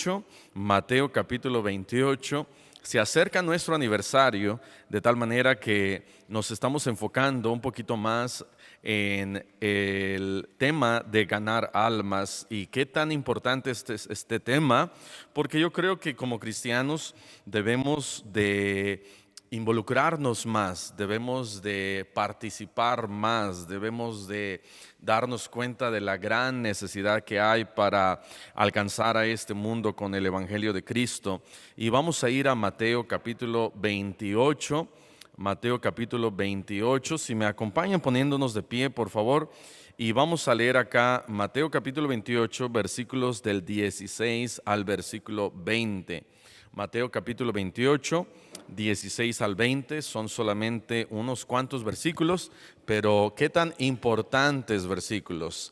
28, Mateo capítulo 28. Se acerca nuestro aniversario, de tal manera que nos estamos enfocando un poquito más en el tema de ganar almas. Y qué tan importante es este tema, porque yo creo que como cristianos debemos de involucrarnos más, debemos de participar más, debemos de darnos cuenta de la gran necesidad que hay para alcanzar a este mundo con el Evangelio de Cristo. Y vamos a ir a Mateo capítulo 28, Mateo capítulo 28, si me acompañan poniéndonos de pie, por favor, y vamos a leer acá Mateo capítulo 28, versículos del 16 al versículo 20. Mateo capítulo 28, 16 al 20, son solamente unos cuantos versículos, pero qué tan importantes versículos.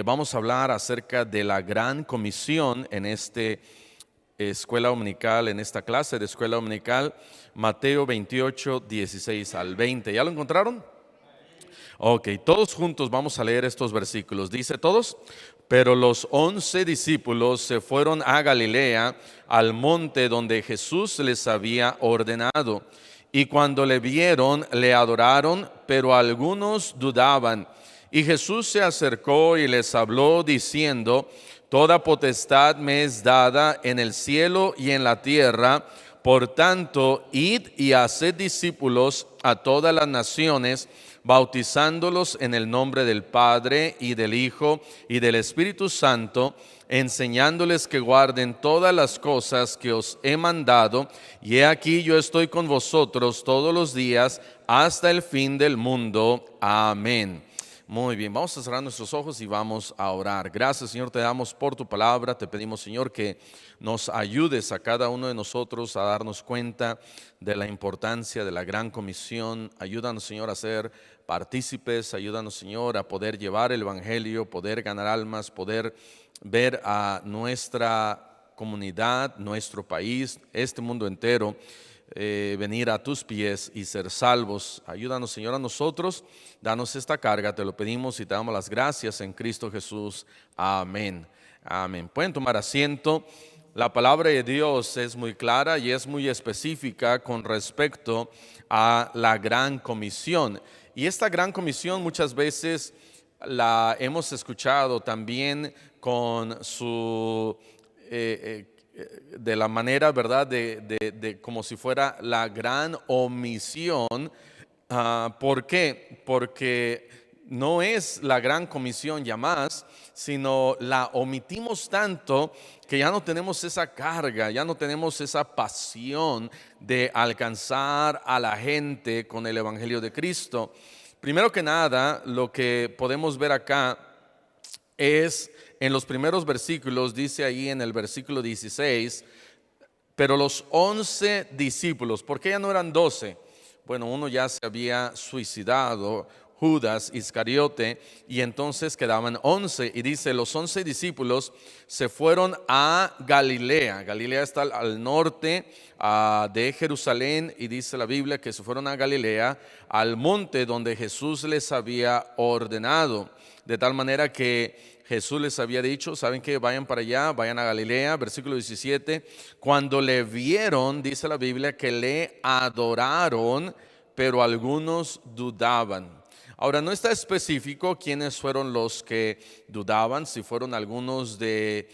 Vamos a hablar acerca de la gran comisión en esta escuela dominical, en esta clase de escuela dominical, Mateo 28, 16 al 20. ¿Ya lo encontraron? Ok, todos juntos vamos a leer estos versículos. Dice todos: pero los 11 discípulos se fueron a Galilea, al monte donde Jesús les había ordenado. Y cuando le vieron, le adoraron, pero algunos dudaban. Y Jesús se acercó y les habló diciendo: toda potestad me es dada en el cielo y en la tierra. Por tanto, id y haced discípulos a todas las naciones, bautizándolos en el nombre del Padre y del Hijo y del Espíritu Santo, enseñándoles que guarden todas las cosas que os he mandado, y he aquí yo estoy con vosotros todos los días hasta el fin del mundo. Amén. Muy bien, vamos a cerrar nuestros ojos y vamos a orar. Gracias, Señor, te damos por tu palabra. Te pedimos, Señor, que nos ayudes a cada uno de nosotros a darnos cuenta de la importancia de la gran comisión. Ayúdanos, Señor, a ser partícipes. Ayúdanos, Señor, a poder llevar el evangelio, poder ganar almas, poder ver a nuestra comunidad, nuestro país, este mundo entero, venir a tus pies y ser salvos. Ayúdanos, Señor, a nosotros. Danos esta carga, te lo pedimos y te damos las gracias en Cristo Jesús. Amén. Amén. Pueden tomar asiento. La palabra de Dios es muy clara y es muy específica con respecto a la gran comisión. Y esta gran comisión muchas veces la hemos escuchado también con su de la manera, ¿verdad?, de como si fuera la gran omisión. ¿Por qué? Porque no es la gran comisión ya más, sino la omitimos tanto que ya no tenemos esa carga, ya no tenemos esa pasión de alcanzar a la gente con el Evangelio de Cristo. Primero que nada, lo que podemos ver acá es en los primeros versículos, dice ahí en el versículo 16, pero los 11 discípulos, ¿por qué ya no eran 12? Bueno, uno ya se había suicidado, Judas Iscariote, y entonces quedaban 11. Y dice, los 11 discípulos se fueron a Galilea. Galilea está al norte de Jerusalén, y dice la Biblia que se fueron a Galilea, al monte donde Jesús les había ordenado. De tal manera que Jesús les había dicho, ¿saben qué? Vayan para allá, vayan a Galilea. Versículo 17, cuando le vieron, dice la Biblia, que le adoraron, pero algunos dudaban. Ahora, no está específico quiénes fueron los que dudaban, si fueron algunos de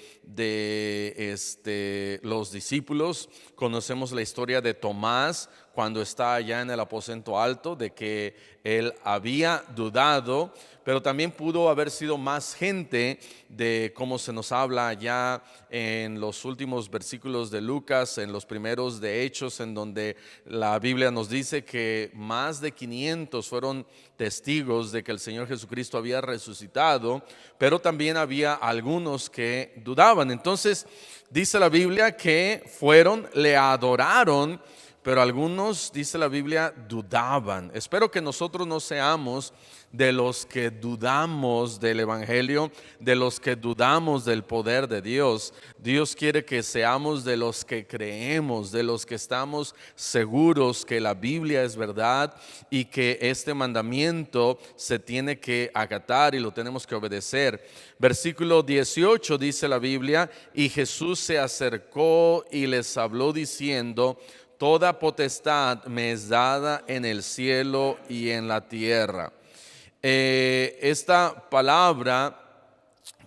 los discípulos. Conocemos la historia de Tomás cuando está allá en el aposento alto, de que él había dudado, pero también pudo haber sido más gente, de cómo se nos habla allá en los últimos versículos de Lucas, en los primeros de Hechos, en donde la Biblia nos dice que más de 500 fueron testigos de que el Señor Jesucristo había resucitado, pero también había algunos que dudaban. Entonces dice la Biblia que fueron, le adoraron, pero algunos, dice la Biblia, dudaban. Espero que nosotros no seamos de los que dudamos del Evangelio, de los que dudamos del poder de Dios. Dios quiere que seamos de los que creemos, de los que estamos seguros que la Biblia es verdad y que este mandamiento se tiene que acatar y lo tenemos que obedecer. Versículo 18 dice la Biblia: y Jesús se acercó y les habló diciendo: toda potestad me es dada en el cielo y en la tierra. Esta palabra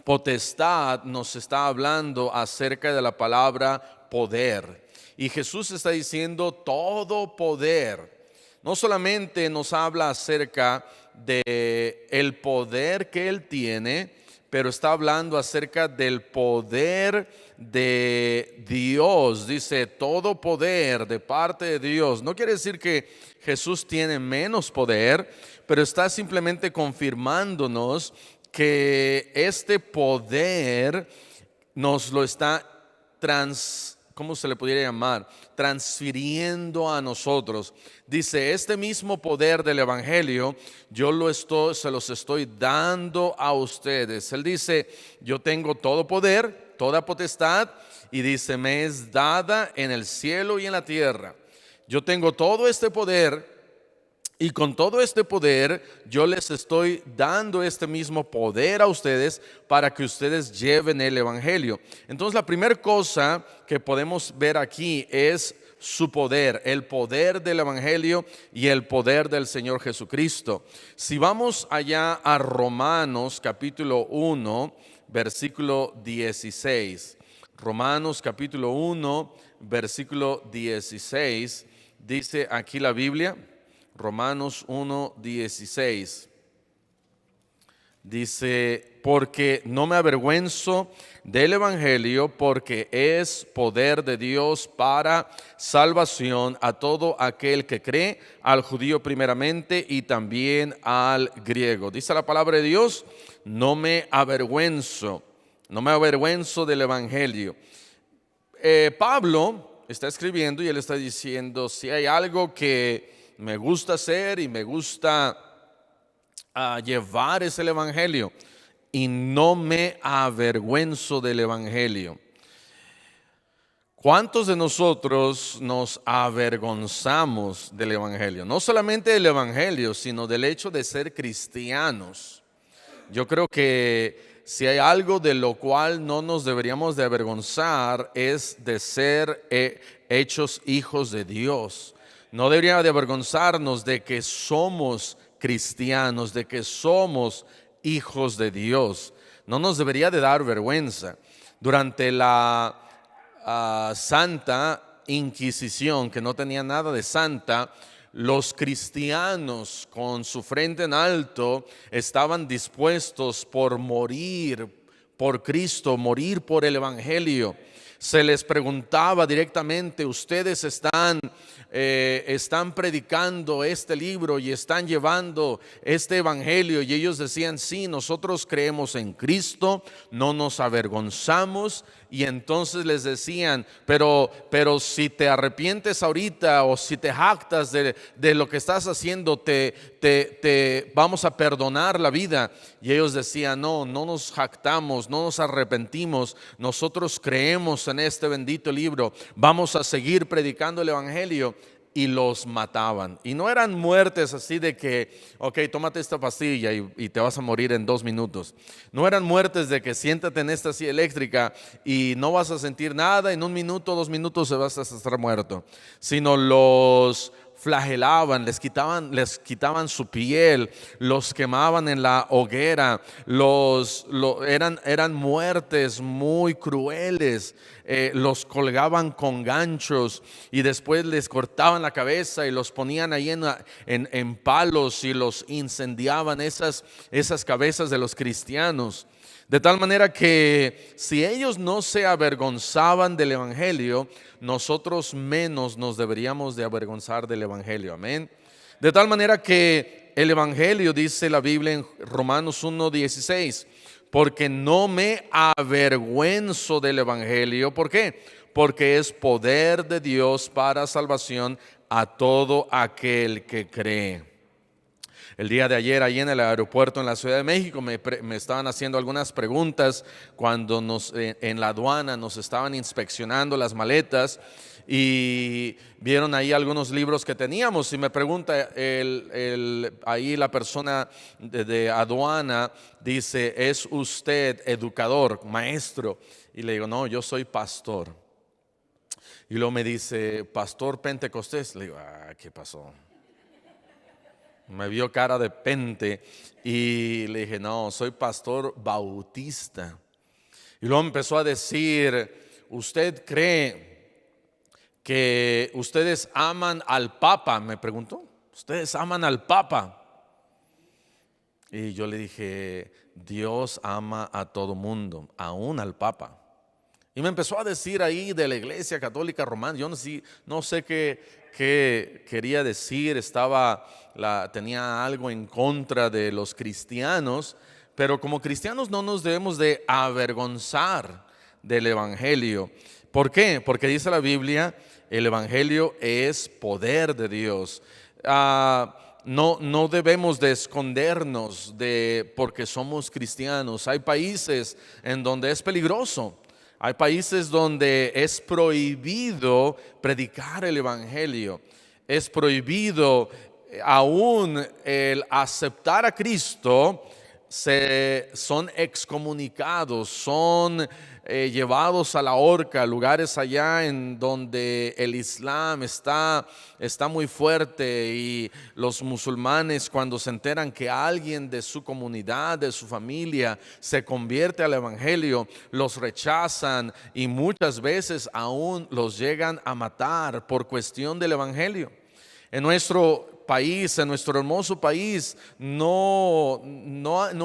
potestad nos está hablando acerca de la palabra poder. Y Jesús está diciendo todo poder. No solamente nos habla acerca de el poder que Él tiene, pero está hablando acerca del poder de Dios. Dice todo poder de parte de Dios. No quiere decir que Jesús tiene menos poder, pero está simplemente confirmándonos que este poder nos lo está ¿cómo se le pudiera llamar? Transfiriendo a nosotros. Dice, este mismo poder del Evangelio, se los estoy dando a ustedes. Él dice, yo tengo todo poder, toda potestad, y dice, me es dada en el cielo y en la tierra. Yo tengo todo este poder. Y con todo este poder yo les estoy dando este mismo poder a ustedes para que ustedes lleven el Evangelio. Entonces la primera cosa que podemos ver aquí es su poder, el poder del Evangelio y el poder del Señor Jesucristo. Si vamos allá a Romanos capítulo 1, versículo 16. Romanos capítulo 1, versículo 16, dice aquí la Biblia. Romanos 1:16 dice, porque no me avergüenzo del Evangelio, porque es poder de Dios para salvación a todo aquel que cree, al judío primeramente y también al griego. Dice la palabra de Dios, no me avergüenzo del Evangelio. Pablo está escribiendo y él está diciendo, si hay algo que me gusta hacer y me gusta llevar es el Evangelio, y no me avergüenzo del Evangelio. ¿Cuántos de nosotros nos avergonzamos del Evangelio? No solamente del Evangelio, sino del hecho de ser cristianos. Yo creo que si hay algo de lo cual no nos deberíamos de avergonzar es de ser hechos hijos de Dios. No debería de avergonzarnos de que somos cristianos, de que somos hijos de Dios. No nos debería de dar vergüenza. Durante la Santa Inquisición, que no tenía nada de santa, los cristianos con su frente en alto estaban dispuestos por morir por Cristo, morir por el Evangelio. Se les preguntaba directamente, ustedes están predicando este libro y están llevando este Evangelio, y ellos decían, sí, nosotros creemos en Cristo, no nos avergonzamos. Y entonces les decían, pero si te arrepientes ahorita o si te jactas de lo que estás haciendo, te vamos a perdonar la vida. Y ellos decían, no nos jactamos, no nos arrepentimos, nosotros creemos en este bendito libro, vamos a seguir predicando el Evangelio. Y los mataban. Y no eran muertes así de que, ok, tómate esta pastilla y te vas a morir en 2 minutos. No eran muertes de que siéntate en esta silla eléctrica y no vas a sentir nada, en 1 minuto, 2 minutos se vas a estar muerto. Sino los flagelaban, les quitaban su piel, los quemaban en la hoguera, eran muertes muy crueles. Los colgaban con ganchos y después les cortaban la cabeza y los ponían ahí en palos y los incendiaban esas cabezas de los cristianos. De tal manera que si ellos no se avergonzaban del Evangelio, nosotros menos nos deberíamos de avergonzar del Evangelio. Amén. De tal manera que el Evangelio, dice la Biblia en Romanos 1:16, porque no me avergüenzo del evangelio. ¿Por qué? Porque es poder de Dios para salvación a todo aquel que cree. El día de ayer, ahí en el aeropuerto en la Ciudad de México, me estaban haciendo algunas preguntas cuando en la aduana nos estaban inspeccionando las maletas y vieron ahí algunos libros que teníamos y me pregunta ahí la persona de aduana, dice, ¿es usted educador, maestro? Y le digo, no, yo soy pastor. Y luego me dice, pastor pentecostés. Le digo, ¿qué pasó? Me vio cara de pente y le dije, no, soy pastor bautista. Y luego empezó a decir, ¿usted cree que ustedes aman al Papa? Me preguntó, ¿ustedes aman al Papa? Y yo le dije, Dios ama a todo mundo, aún al Papa. Y me empezó a decir ahí de la Iglesia Católica Romana, yo no sé qué quería decir, tenía algo en contra de los cristianos, pero como cristianos no nos debemos de avergonzar del Evangelio. ¿Por qué? Porque dice la Biblia, el Evangelio es poder de Dios. No debemos de escondernos porque somos cristianos. Hay países en donde es peligroso. Hay países donde es prohibido predicar el evangelio. Es prohibido aún el aceptar a Cristo. Son excomunicados, son llevados a la horca, lugares allá en donde el Islam está muy fuerte y los musulmanes cuando se enteran que alguien de su comunidad, de su familia se convierte al evangelio, los rechazan y muchas veces aún los llegan a matar por cuestión del evangelio. En nuestro país, en nuestro hermoso país, no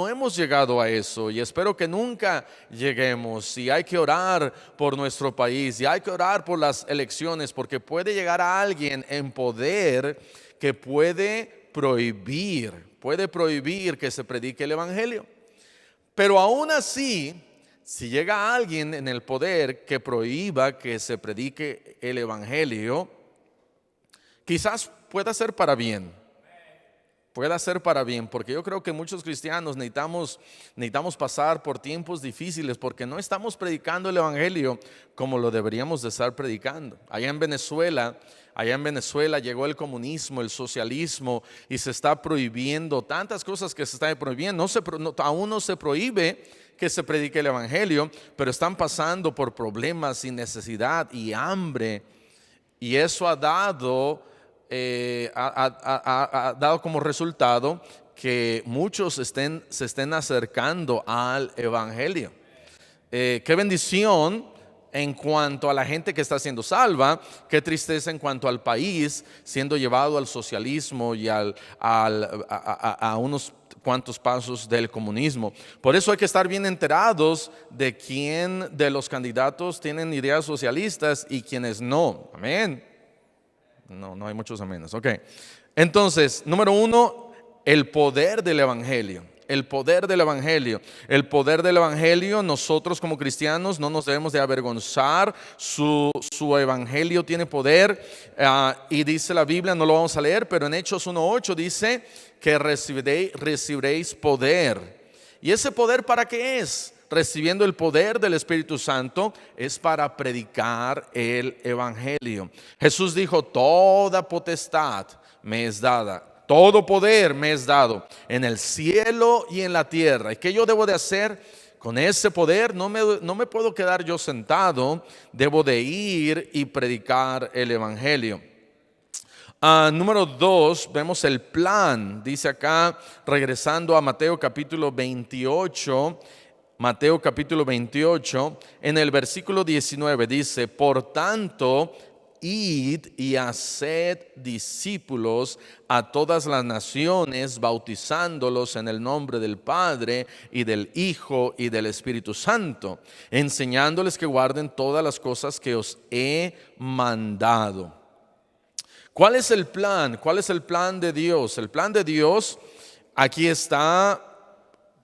hemos llegado a eso y espero que nunca lleguemos. Y hay que orar por nuestro país y hay que orar por las elecciones, porque puede llegar a alguien en poder que puede prohibir que se predique el evangelio. Pero aún así, si llega alguien en el poder que prohíba que se predique el evangelio, quizás pueda ser para bien, porque yo creo que muchos cristianos necesitamos pasar por tiempos difíciles porque no estamos predicando el evangelio como lo deberíamos de estar predicando. Allá en Venezuela llegó el comunismo, el socialismo y se está prohibiendo tantas cosas que se están prohibiendo. Aún no se prohíbe que se predique el evangelio, pero están pasando por problemas y necesidad y hambre, y eso ha dado como resultado que muchos se estén acercando al evangelio. Qué bendición en cuanto a la gente que está siendo salva, qué tristeza en cuanto al país siendo llevado al socialismo y a unos cuantos pasos del comunismo. Por eso hay que estar bien enterados de quién de los candidatos tienen ideas socialistas y quiénes no. Amén. No hay muchos amenes. Ok. Entonces, número 1, el poder del evangelio. El poder del evangelio. El poder del evangelio, nosotros como cristianos no nos debemos de avergonzar. Su evangelio tiene poder. Y dice la Biblia, no lo vamos a leer, pero en Hechos 1:8 dice que recibiréis poder. ¿Y ese poder para qué es? Recibiendo el poder del Espíritu Santo es para predicar el evangelio. Jesús dijo, toda potestad me es dada, todo poder me es dado en el cielo y en la tierra. ¿Y qué yo debo de hacer con ese poder? No me puedo quedar yo sentado, debo de ir y predicar el evangelio. Número 2, vemos el plan. Dice acá, regresando a Mateo capítulo 28, en el versículo 19 dice, por tanto, id y haced discípulos a todas las naciones, bautizándolos en el nombre del Padre y del Hijo y del Espíritu Santo, enseñándoles que guarden todas las cosas que os he mandado. ¿Cuál es el plan? ¿Cuál es el plan de Dios? El plan de Dios aquí está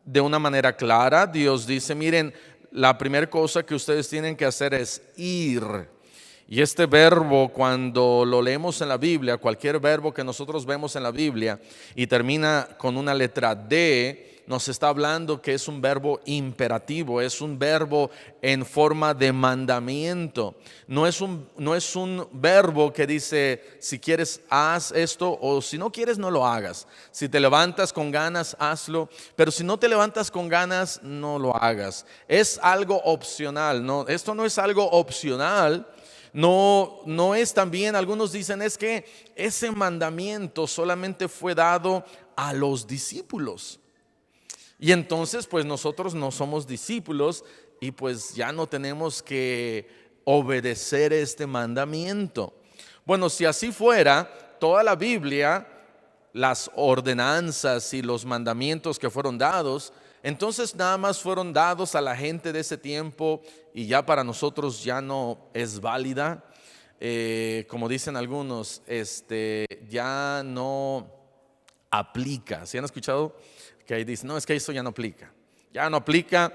de una manera clara. Dios dice, miren, la primera cosa que ustedes tienen que hacer es ir. Y este verbo, cuando lo leemos en la Biblia, cualquier verbo que nosotros vemos en la Biblia y termina con una letra D, nos está hablando que es un verbo imperativo, es un verbo en forma de mandamiento. No es un verbo que dice, si quieres haz esto, o si no quieres no lo hagas. Si te levantas con ganas, hazlo, pero si no te levantas con ganas, no lo hagas. Es algo opcional, ¿no? Esto no es algo opcional. No es también, algunos dicen, es que ese mandamiento solamente fue dado a los discípulos. Y entonces pues nosotros no somos discípulos y pues ya no tenemos que obedecer este mandamiento. Bueno, si así fuera, toda la Biblia, las ordenanzas y los mandamientos que fueron dados, entonces nada más fueron dados a la gente de ese tiempo y ya para nosotros ya no es válida. Como dicen algunos, ya no aplica. ¿Sí han escuchado? Que ahí dicen, no, es que eso ya no aplica. Ya no aplica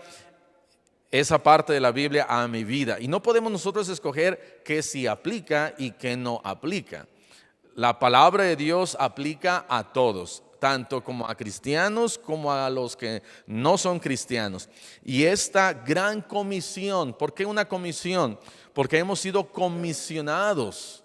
esa parte de la Biblia a mi vida. Y no podemos nosotros escoger qué sí aplica y qué no aplica. La palabra de Dios aplica a todos, tanto como a cristianos como a los que no son cristianos. Y esta gran comisión, ¿por qué una comisión? Porque hemos sido comisionados.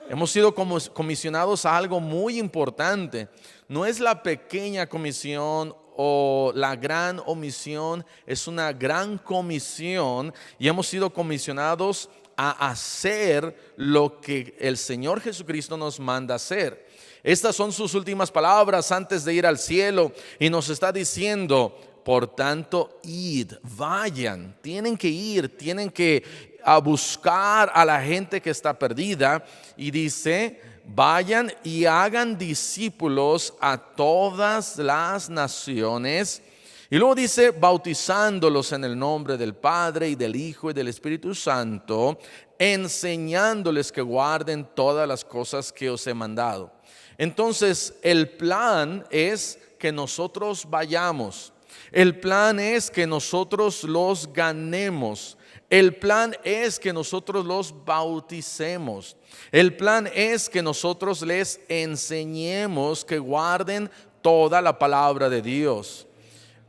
Hemos sido comisionados a algo muy importante. No es la pequeña comisión o la gran omisión, es una gran comisión y hemos sido comisionados a hacer lo que el Señor Jesucristo nos manda hacer. Estas son sus últimas palabras antes de ir al cielo y nos está diciendo, por tanto, id, vayan, tienen que ir, tienen que a buscar a la gente que está perdida y dice, vayan y hagan discípulos a todas las naciones. Y luego dice, bautizándolos en el nombre del Padre y del Hijo y del Espíritu Santo, enseñándoles que guarden todas las cosas que os he mandado. Entonces, el plan es que nosotros vayamos. El plan es que nosotros los ganemos. El plan es que nosotros los bauticemos. El plan es que nosotros les enseñemos que guarden toda la palabra de Dios.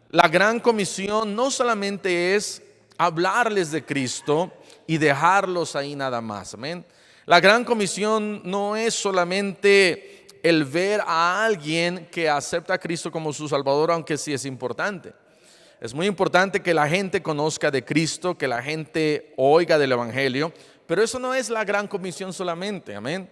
La gran comisión no solamente es hablarles de Cristo y dejarlos ahí nada más. Amén. La gran comisión no es solamente el ver a alguien que acepta a Cristo como su Salvador, aunque sí es importante. Es muy importante que la gente conozca de Cristo, que la gente oiga del Evangelio, pero eso no es la gran comisión solamente, amén.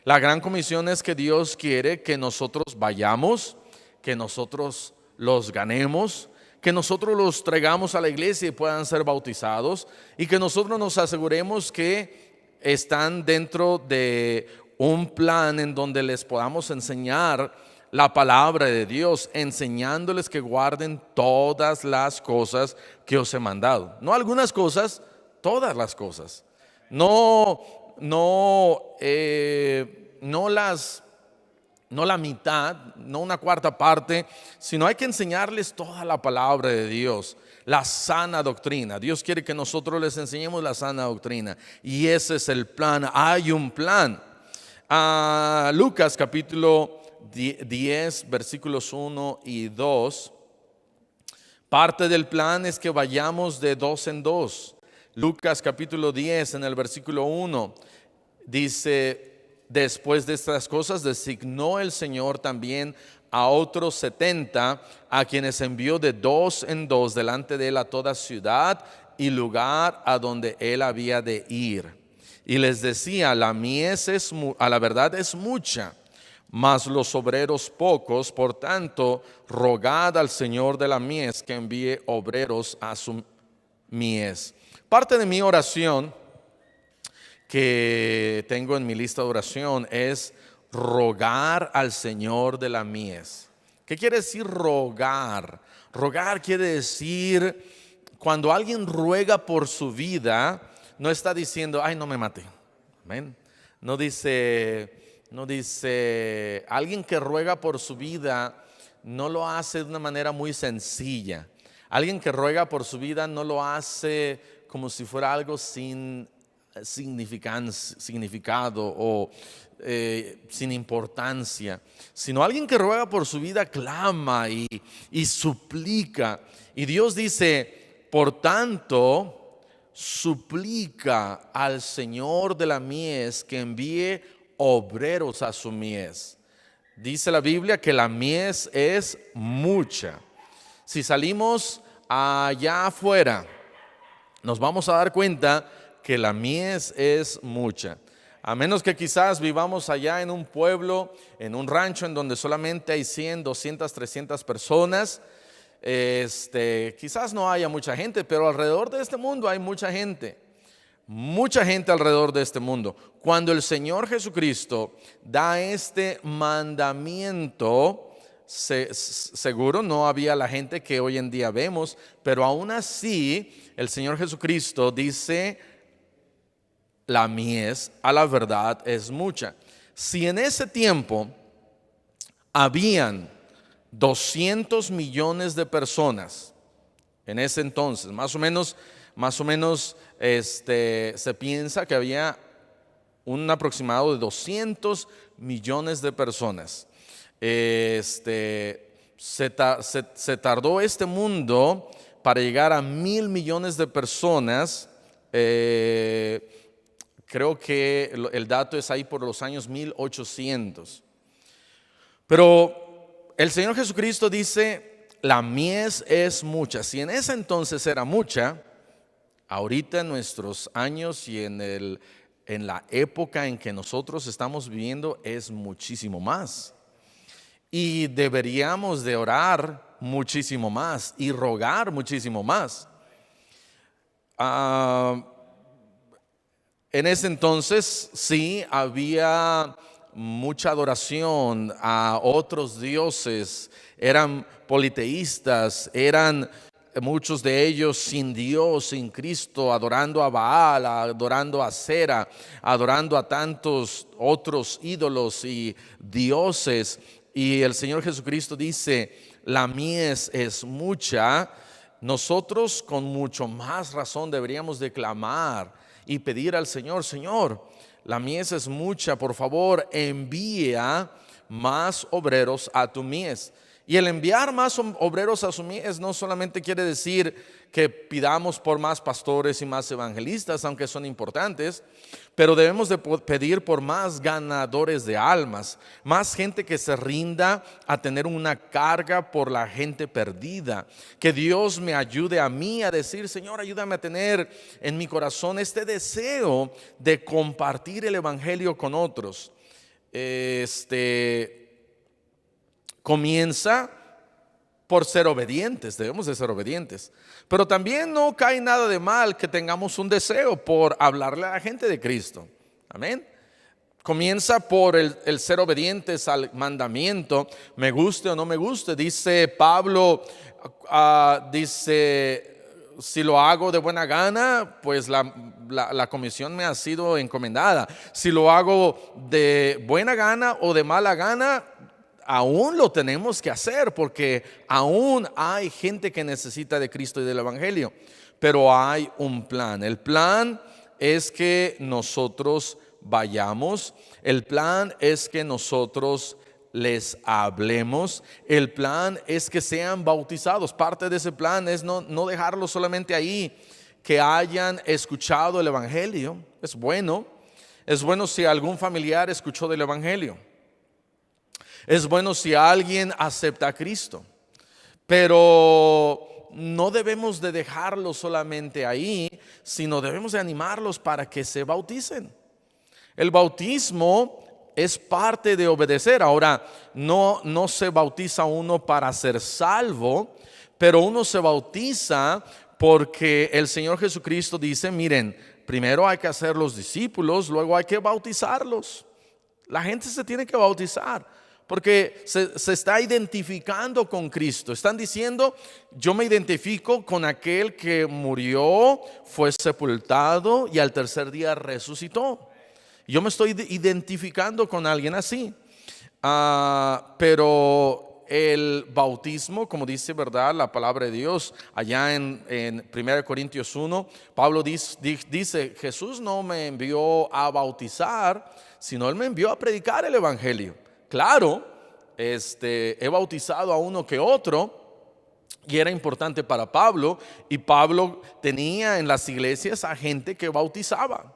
La gran comisión es que Dios quiere que nosotros vayamos, que nosotros los ganemos, que nosotros los traigamos a la iglesia y puedan ser bautizados y que nosotros nos aseguremos que están dentro de un plan en donde les podamos enseñar la palabra de Dios, enseñándoles que guarden todas las cosas que os he mandado. No algunas cosas, todas las cosas. No la mitad, no una cuarta parte, sino hay que enseñarles toda la palabra de Dios, la sana doctrina. Dios quiere que nosotros les enseñemos la sana doctrina y ese es el plan. Hay un plan. Lucas capítulo 10 versículos 1 y 2. Parte del plan es que vayamos de dos en dos. Lucas capítulo 10 en el versículo 1 dice, después de estas cosas designó el Señor también a otros 70, a quienes envió de dos en dos delante de él a toda ciudad y lugar a donde él había de ir. Y les decía, la mies a la verdad es mucha, mas los obreros pocos. Por tanto, rogad al Señor de la mies que envíe obreros a su mies. Parte de mi oración que tengo en mi lista de oración es rogar al Señor de la mies. ¿Qué quiere decir rogar? Rogar quiere decir cuando alguien ruega por su vida, no está diciendo, ay, no me mate. Amén. No dice, alguien que ruega por su vida no lo hace de una manera muy sencilla. Alguien que ruega por su vida no lo hace como si fuera algo sin significado o sin importancia, sino alguien que ruega por su vida clama y suplica. Y Dios dice, por tanto, suplica al Señor de la mies que envíe obreros a su mies. Dice la Biblia que la mies es mucha. Si salimos allá afuera, nos vamos a dar cuenta que la mies es mucha. A menos que quizás vivamos allá en un pueblo, en un rancho en donde solamente hay 100, 200, 300 personas, quizás no haya mucha gente, pero alrededor de este mundo hay mucha gente alrededor de este mundo. Cuando el Señor Jesucristo da este mandamiento, seguro no había la gente que hoy en día vemos, pero aún así el Señor Jesucristo dice, la mies a la verdad es mucha. Si en ese tiempo habían 200 millones de personas, en ese entonces, más o menos se piensa que había un aproximado de 200 millones de personas. Se tardó este mundo para llegar a 1.000 millones de personas. Creo que el dato es ahí por los años 1800. Pero el Señor Jesucristo dice, la mies es mucha. Si en ese entonces era mucha, ahorita en nuestros años y en la época en que nosotros estamos viviendo es muchísimo más. Y deberíamos de orar muchísimo más y rogar muchísimo más. En ese entonces sí había mucha adoración a otros dioses, eran politeístas, eran muchos de ellos sin Dios, sin Cristo, adorando a Baal, adorando a Cera, adorando a tantos otros ídolos y dioses. Y el Señor Jesucristo dice, la mies es mucha. Nosotros con mucho más razón deberíamos de clamar y pedir al Señor, Señor, la mies es mucha, por favor, envía más obreros a tu mies. Y el enviar más obreros a su mies no solamente quiere decir que pidamos por más pastores y más evangelistas, aunque son importantes, pero debemos de pedir por más ganadores de almas, más gente que se rinda a tener una carga por la gente perdida. Que Dios me ayude a mí a decir, Señor, ayúdame a tener en mi corazón este deseo de compartir el evangelio con otros. Comienza por ser obedientes, debemos de ser obedientes. Pero también no cae nada de mal que tengamos un deseo por hablarle a la gente de Cristo. Amén. Comienza por el ser obedientes al mandamiento, me guste o no me guste. Dice Pablo, si lo hago de buena gana, pues la comisión me ha sido encomendada. Si lo hago de buena gana o de mala gana, aún lo tenemos que hacer, porque aún hay gente que necesita de Cristo y del evangelio. Pero hay un plan. El plan es que nosotros vayamos. El plan es que nosotros les hablemos. El plan es que sean bautizados. Parte de ese plan es no dejarlo solamente ahí, que hayan escuchado el evangelio. Es bueno si algún familiar escuchó del evangelio. Es bueno si alguien acepta a Cristo, pero no debemos de dejarlo solamente ahí, sino debemos de animarlos para que se bauticen. El bautismo es parte de obedecer. Ahora, no se bautiza uno para ser salvo, pero uno se bautiza porque el Señor Jesucristo dice, miren, primero hay que hacer los discípulos, luego hay que bautizarlos. La gente se tiene que bautizar, porque se está identificando con Cristo. Están diciendo, yo me identifico con aquel que murió, fue sepultado y al tercer día resucitó. Yo me estoy identificando con alguien así. Pero el bautismo, como dice, ¿verdad?, la palabra de Dios, allá en 1 Corintios 1, Pablo dice, Jesús no me envió a bautizar, sino Él me envió a predicar el evangelio. Claro, he bautizado a uno que otro, y era importante para Pablo, y Pablo tenía en las iglesias a gente que bautizaba.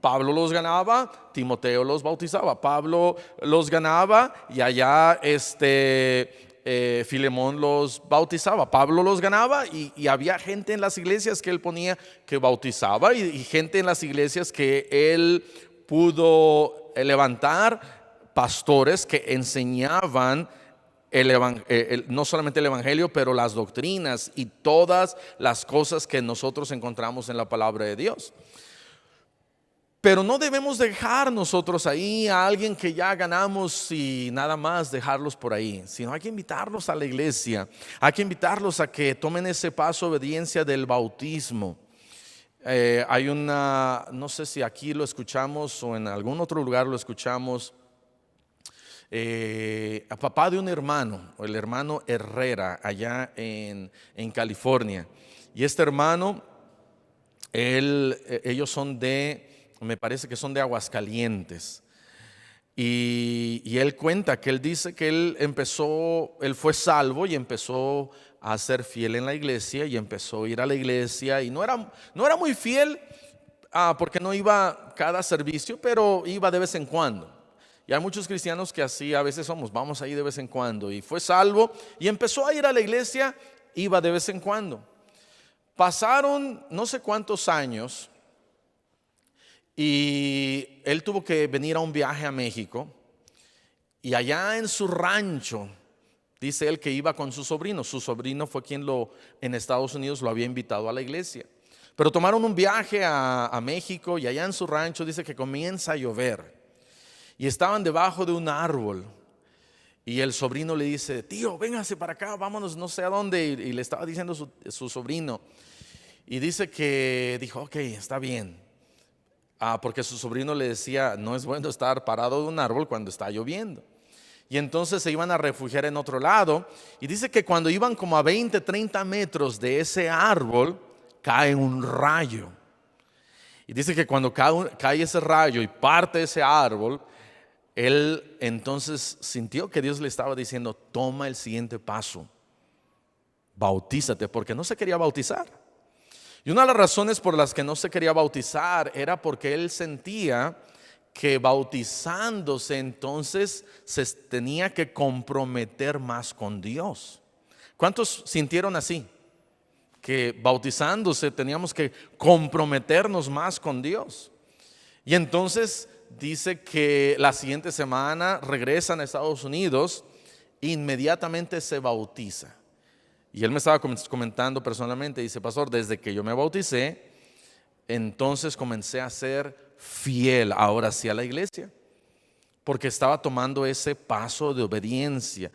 Pablo los ganaba, Timoteo los bautizaba, Pablo los ganaba y allá Filemón los bautizaba. Pablo los ganaba y había gente en las iglesias que él ponía que bautizaba y gente en las iglesias que él pudo levantar, pastores que enseñaban no solamente el evangelio, pero las doctrinas y todas las cosas que nosotros encontramos en la palabra de Dios. Pero no debemos dejar nosotros ahí a alguien que ya ganamos y nada más dejarlos por ahí, sino hay que invitarlos a la iglesia, hay que invitarlos a que tomen ese paso de obediencia del bautismo. Hay no sé si aquí lo escuchamos o en algún otro lugar lo escuchamos, a papá de un hermano, el hermano Herrera, allá en California. Y este hermano, ellos son me parece que son de Aguascalientes. Y él cuenta que él dice que él fue salvo y empezó a ser fiel en la iglesia y empezó a ir a la iglesia y no era muy fiel porque no iba cada servicio, pero iba de vez en cuando. Y hay muchos cristianos que así a veces vamos ahí de vez en cuando. Y fue salvo y empezó a ir a la iglesia, iba de vez en cuando. Pasaron no sé cuántos años y él tuvo que venir a un viaje a México. Y allá en su rancho, dice él que iba con su sobrino. Su sobrino fue quien en Estados Unidos lo había invitado a la iglesia. Pero tomaron un viaje a México y allá en su rancho dice que comienza a llover. Y estaban debajo de un árbol. Y el sobrino le dice, tío, véngase para acá, vámonos no sé a dónde. Y le estaba diciendo su sobrino. Y dice que dijo, ok, está bien. Porque su sobrino le decía, no es bueno estar parado de un árbol cuando está lloviendo. Y entonces se iban a refugiar en otro lado. Y dice que cuando iban como a 20, 30 metros de ese árbol, cae un rayo. Y dice que cuando cae ese rayo y parte ese árbol, él entonces sintió que Dios le estaba diciendo, toma el siguiente paso, bautízate, porque no se quería bautizar. Y una de las razones por las que no se quería bautizar era porque él sentía que bautizándose entonces se tenía que comprometer más con Dios. ¿Cuántos sintieron así? Que bautizándose teníamos que comprometernos más con Dios. Y entonces dice que la siguiente semana regresan a Estados Unidos, inmediatamente se bautiza. Y él me estaba comentando personalmente, dice, pastor, desde que yo me bauticé, entonces comencé a ser fiel ahora sí a la iglesia, porque estaba tomando ese paso de obediencia.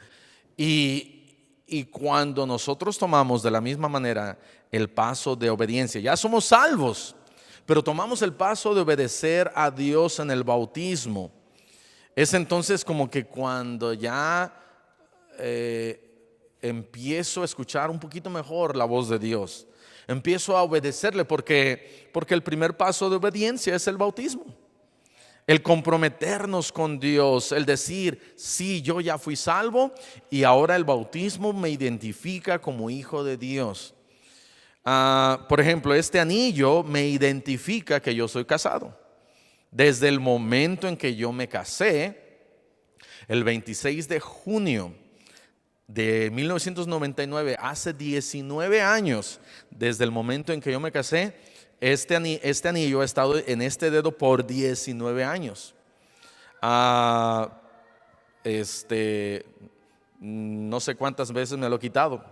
Y cuando nosotros tomamos de la misma manera el paso de obediencia, ya somos salvos, pero tomamos el paso de obedecer a Dios en el bautismo. Es entonces como que cuando ya empiezo a escuchar un poquito mejor la voz de Dios, empiezo a obedecerle porque el primer paso de obediencia es el bautismo. El comprometernos con Dios, el decir, sí, yo ya fui salvo y ahora el bautismo me identifica como hijo de Dios. Por ejemplo, este anillo me identifica que yo soy casado. Desde el momento en que yo me casé, el 26 de junio de 1999, hace 19 años, desde el momento en que yo me casé, este anillo ha estado en este dedo por 19 años. No sé cuántas veces me lo he quitado,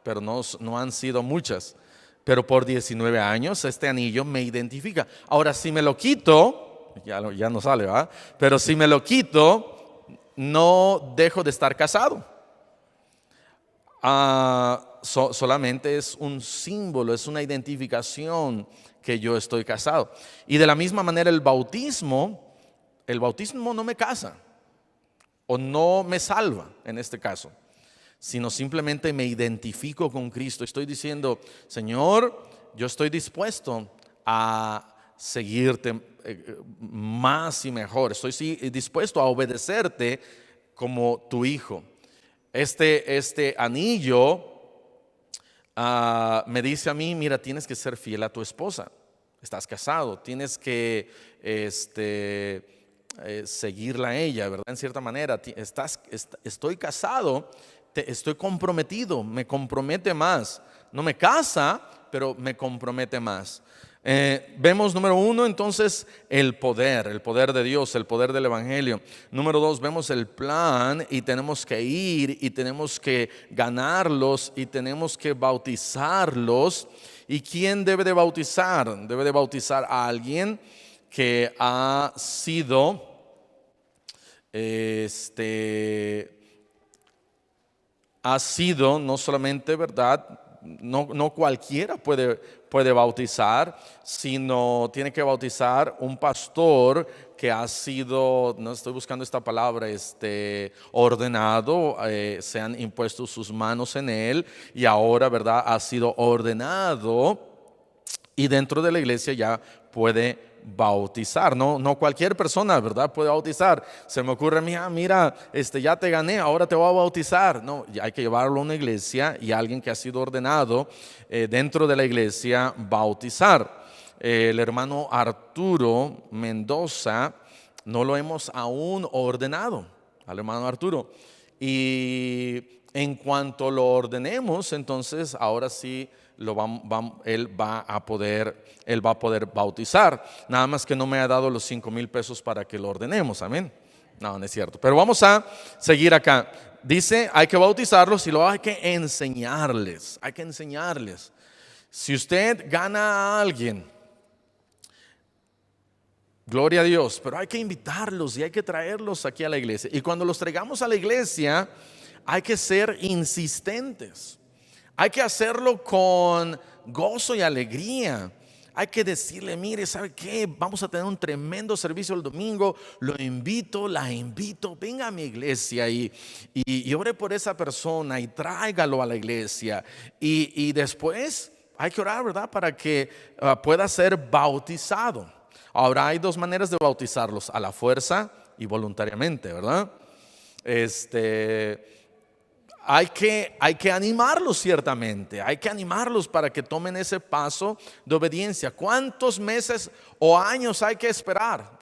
pero no han sido muchas. Pero por 19 años este anillo me identifica. Ahora, si me lo quito, ya no sale, ¿verdad? Pero si me lo quito, no dejo de estar casado. Solamente es un símbolo, es una identificación que yo estoy casado. Y de la misma manera el bautismo no me casa o no me salva en este caso, sino simplemente me identifico con Cristo. Estoy diciendo, Señor, yo estoy dispuesto a seguirte más y mejor. Estoy dispuesto a obedecerte como tu hijo. Este anillo me dice a mí, mira, tienes que ser fiel a tu esposa. Estás casado, tienes que seguirla a ella, ¿verdad? En cierta manera, estoy casado, estoy comprometido, me compromete más. No me casa, pero me compromete más. Vemos, número uno, entonces el poder de Dios, el poder del Evangelio. Número dos, vemos el plan y tenemos que ir y tenemos que ganarlos y tenemos que bautizarlos. ¿Y quién debe de bautizar? Debe de bautizar a alguien que ha sido no solamente, ¿verdad? No cualquiera puede bautizar, sino tiene que bautizar un pastor que ha sido, no estoy buscando esta palabra, ordenado, se han impuesto sus manos en él y ahora, ¿verdad? Ha sido ordenado y dentro de la iglesia ya puede bautizar. No cualquier persona, ¿verdad? Puede bautizar. Se me ocurre a mí, mira, ya te gané, ahora te voy a bautizar. No, hay que llevarlo a una iglesia y alguien que ha sido ordenado dentro de la iglesia bautizar. El hermano Arturo Mendoza no lo hemos aún ordenado, al hermano Arturo. Y en cuanto lo ordenemos, entonces ahora sí él va a poder bautizar. Nada más que no me ha dado los 5,000 pesos para que lo ordenemos, amén. No es cierto, pero vamos a seguir acá. Dice, hay que bautizarlos y luego hay que enseñarles. Si usted gana a alguien, gloria a Dios, pero hay que invitarlos y hay que traerlos aquí a la iglesia. Y cuando los traigamos a la iglesia, hay que ser insistentes. Hay que hacerlo con gozo y alegría. Hay que decirle, mire, ¿sabe qué? Vamos a tener un tremendo servicio el domingo. Lo invito, la invito, venga a mi iglesia y ore por esa persona y tráigalo a la iglesia. Y después hay que orar, ¿verdad? Para que pueda ser bautizado. Ahora hay dos maneras de bautizarlos, a la fuerza y voluntariamente, ¿verdad? Hay que animarlos ciertamente, hay que animarlos para que tomen ese paso de obediencia. ¿Cuántos meses o años hay que esperar?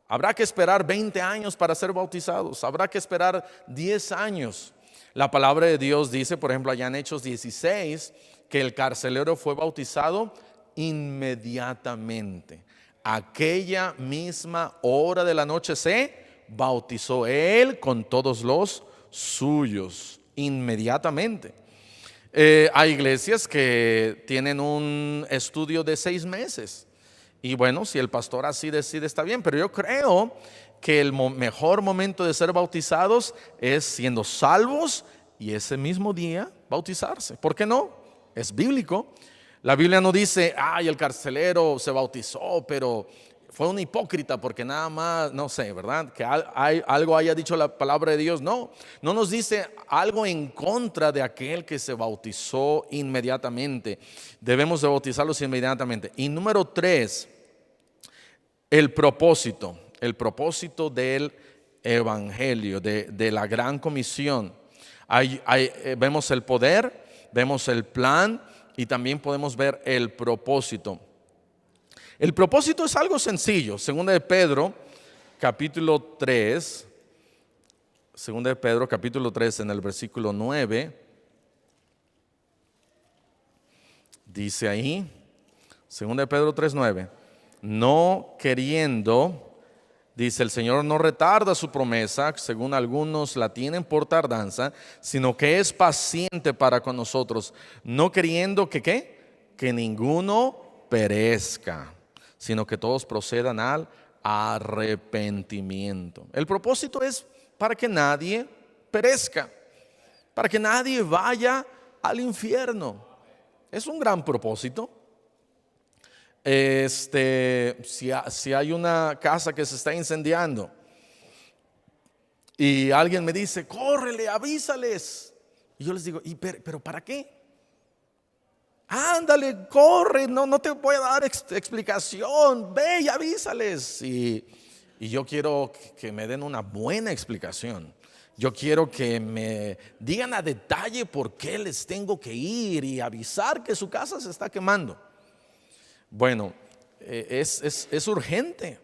Habrá que esperar 20 años para ser bautizados, habrá que esperar 10 años. La palabra de Dios dice, por ejemplo, allá en Hechos 16, que el carcelero fue bautizado inmediatamente. Aquella misma hora de la noche se bautizó él con todos los suyos. Inmediatamente. Hay iglesias que tienen un estudio de 6 meses y bueno, si el pastor así decide está bien, pero yo creo que el mejor momento de ser bautizados es siendo salvos y ese mismo día bautizarse. ¿Por qué no? Es bíblico. La Biblia no dice, el carcelero se bautizó, pero fue un hipócrita porque nada más, no sé, ¿verdad? Que algo haya dicho la palabra de Dios. No nos dice algo en contra de aquel que se bautizó inmediatamente. Debemos de bautizarlos inmediatamente. Y número 3, el propósito del evangelio, de la gran comisión. Vemos el poder, vemos el plan y también podemos ver el propósito. El propósito es algo sencillo. Segunda de Pedro, capítulo 3, en el versículo 9, dice ahí, segunda de Pedro 3:9, no queriendo, dice, el Señor no retarda su promesa, según algunos la tienen por tardanza, sino que es paciente para con nosotros, no queriendo que ninguno perezca, sino que todos procedan al arrepentimiento. El propósito es para que nadie perezca, para que nadie vaya al infierno. Es un gran propósito. Si hay una casa que se está incendiando y alguien me dice, córrele, avísales, Y yo les digo, pero ¿para qué? Ándale, corre, no te voy a dar explicación, ve y avísales. Y yo quiero que me den una buena explicación. Yo quiero que me digan a detalle por qué les tengo que ir y avisar que su casa se está quemando. Bueno, es urgente.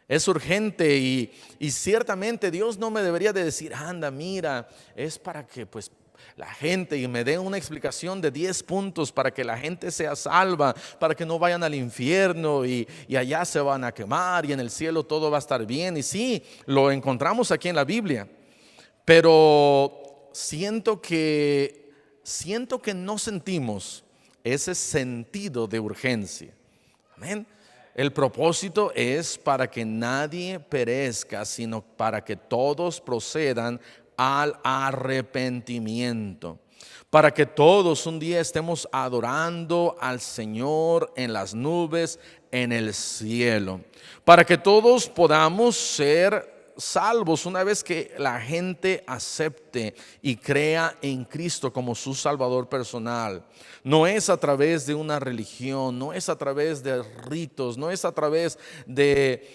Es urgente y ciertamente Dios no me debería de decir, anda, mira, es para que pues la gente y me dé una explicación de 10 puntos para que la gente sea salva, para que no vayan al infierno y allá se van a quemar y en el cielo todo va a estar bien. Y sí, lo encontramos aquí en la Biblia, pero siento que no sentimos ese sentido de urgencia. Amén. El propósito es para que nadie perezca, sino para que todos procedan al arrepentimiento. Para que todos un día estemos adorando al Señor en las nubes, en el cielo. Para que todos podamos ser salvos una vez que la gente acepte y crea en Cristo como su Salvador personal. No es a través de una religión, no es a través de ritos, no es a través de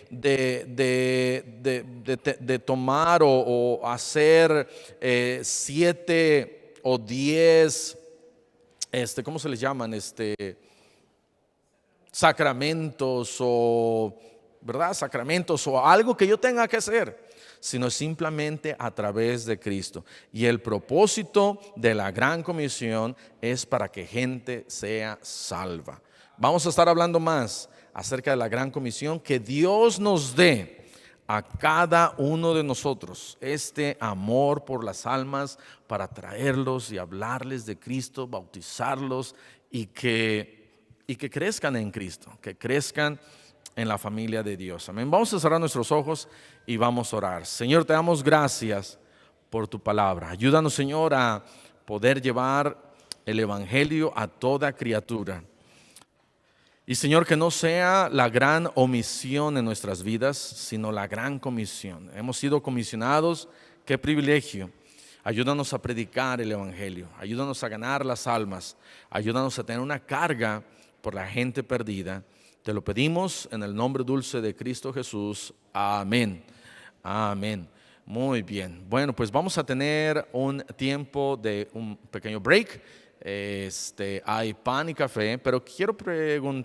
tomar o hacer 7 o 10, ¿cómo se les llaman? Sacramentos ¿verdad? Sacramentos o algo que yo tenga que hacer, sino simplemente a través de Cristo. Y el propósito de la Gran Comisión es para que gente sea salva. Vamos a estar hablando más acerca de la Gran Comisión, que Dios nos dé a cada uno de nosotros este amor por las almas para traerlos y hablarles de Cristo, bautizarlos y que crezcan en Cristo, que crezcan en la familia de Dios. Amén. Vamos a cerrar nuestros ojos y vamos a orar. Señor, te damos gracias por tu palabra. Ayúdanos, Señor, a poder llevar el evangelio a toda criatura. Y Señor, que no sea la gran omisión en nuestras vidas, sino la gran comisión. Hemos sido comisionados, qué privilegio. Ayúdanos a predicar el evangelio, ayúdanos a ganar las almas, ayúdanos a tener una carga por la gente perdida. Te lo pedimos en el nombre dulce de Cristo Jesús. Amén. Amén. Muy bien. Bueno, pues vamos a tener un tiempo de un pequeño break. Hay pan y café, pero quiero preguntar.